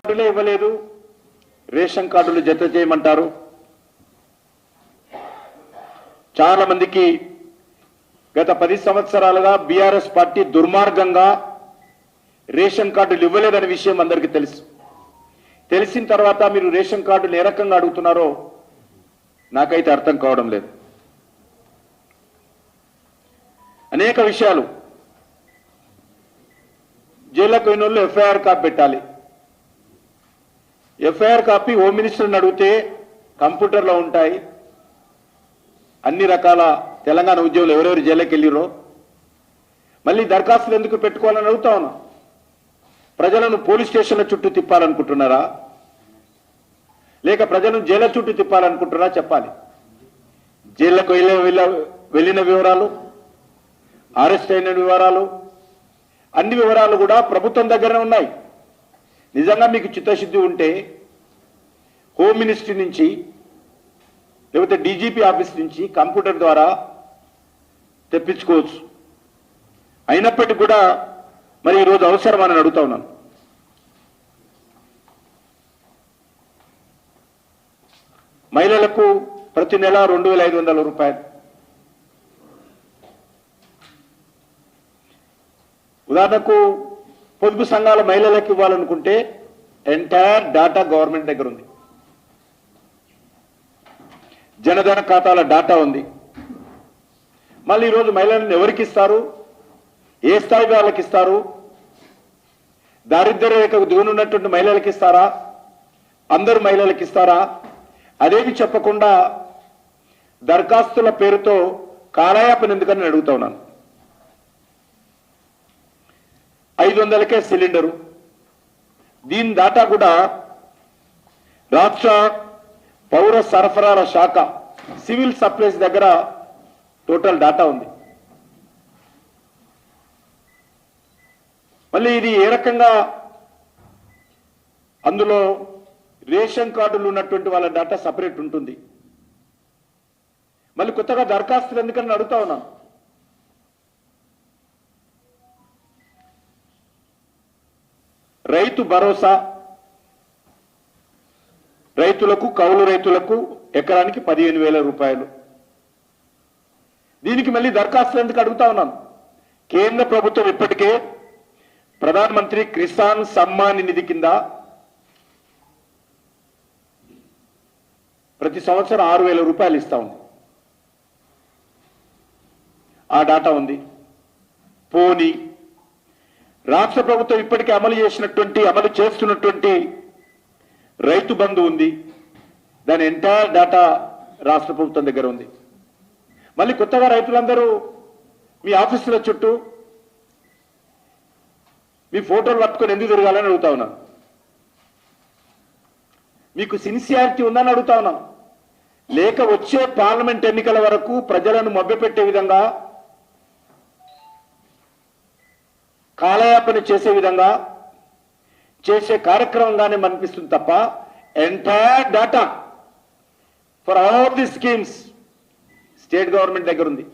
కార్డులే ఇవ్వలేదు, రేషన్ కార్డులు జత చేయమంటారు. చాలా మందికి గత 10 సంవత్సరాలుగా బీఆర్ఎస్ పార్టీ దుర్మార్గంగా రేషన్ కార్డులు ఇవ్వలేదనే విషయం అందరికీ తెలుసు. తెలిసిన తర్వాత మీరు రేషన్ కార్డులు ఏ రకంగా అడుగుతున్నారో నాకైతే అర్థం కావడం లేదు. అనేక విషయాలు జైలుకు పోయిన వాళ్ళు ఎఫ్ఐఆర్ కాపీ పెట్టాలి. ఎఫ్ఐఆర్ కాపీ హోమ్ మినిస్టర్ని అడిగితే కంప్యూటర్లో ఉంటాయి. అన్ని రకాల తెలంగాణ ఉద్యోగులు ఎవరెవరు జైలుకి వెళ్ళిరో మళ్ళీ దరఖాస్తులు ఎందుకు పెట్టుకోవాలని అడుగుతా ఉన్నా. ప్రజలను పోలీస్ స్టేషన్ల చుట్టూ తిప్పాలనుకుంటున్నారా, లేక ప్రజలను జైళ్ళ చుట్టూ తిప్పాలనుకుంటున్నారా చెప్పాలి. జైళ్లకు వెళ్ళిన వివరాలు, అరెస్ట్ అయిన వివరాలు, అన్ని వివరాలు కూడా ప్రభుత్వం దగ్గరనే ఉన్నాయి. నిజంగా మీకు చిత్తశుద్ధి ఉంటే హోమ్ మినిస్ట్రీ నుంచి లేకపోతే డీజీపీ ఆఫీస్ నుంచి కంప్యూటర్ ద్వారా తెప్పించుకోవచ్చు. అయినప్పటికీ కూడా మరి ఈరోజు అవసరమని అడుగుతా ఉన్నాను. మహిళలకు ప్రతి నెల 2500 రూపాయలు. ఉదాహరణకు పొదుపు సంఘాల మహిళలకు ఇవ్వాలనుకుంటే ఎంటైర్ డాటా గవర్నమెంట్ దగ్గర ఉంది. జనధన ఖాతాల డాటా ఉంది. మళ్ళీ ఈరోజు మహిళలను ఎవరికి ఇస్తారు, ఏ స్థాయి వాళ్ళకి ఇస్తారు, దారిద్ర్య రేఖకు దిగునున్నటువంటి మహిళలకు ఇస్తారా, అందరు మహిళలకు ఇస్తారా, అదేమి చెప్పకుండా దరఖాస్తుల పేరుతో కాలయాపన ఎందుకని అడుగుతా ఉన్నాను. 500కే సిలిండరు. దీని డాటా కూడా రాష్ట్ర పౌర సరఫరాల శాఖ సివిల్ సప్లైస్ దగ్గర టోటల్ డాటా ఉంది. మళ్ళీ ఇది ఏ రకంగా అందులో రేషన్ కార్డులు ఉన్నటువంటి వాళ్ళ డాటా సపరేట్ ఉంటుంది. మళ్ళీ కొత్తగా దరఖాస్తులు ఎందుకని అడుగుతా ఉన్నాను. రైతు భరోసా రైతులకు, కౌలు రైతులకు ఎకరానికి 15,000 రూపాయలు. దీనికి మళ్ళీ దరఖాస్తులు ఎందుకు అడుగుతా ఉన్నాను. కేంద్ర ప్రభుత్వం ఇప్పటికే ప్రధానమంత్రి కిసాన్ సమ్మాన్ నిధి కింద ప్రతి సంవత్సరం 6,000 రూపాయలు ఇస్తా ఉంది. ఆ డాటా ఉంది. పోనీ రాష్ట్ర ప్రభుత్వం ఇప్పటికే అమలు చేస్తున్నటువంటి రైతు బంధు ఉంది. దాని ఎంటైర్ డాటా రాష్ట్ర ప్రభుత్వం దగ్గర ఉంది. మళ్ళీ కొత్తగా రైతులందరూ మీ ఆఫీసుల చుట్టూ మీ ఫోటోలు పట్టుకొని ఎందుకు తిరగాలని అడుగుతా ఉన్నాను. మీకు సిన్సియారిటీ ఉందని అడుగుతా ఉన్నాను. లేక వచ్చే పార్లమెంట్ ఎన్నికల వరకు ప్రజలను మభ్యపెట్టే విధంగా, కాలయాపన చేసే విధంగా చేసే కార్యక్రమంగానే అనిపిస్తుంది తప్ప entire data for all the schemes state government దగ్గర ఉంది.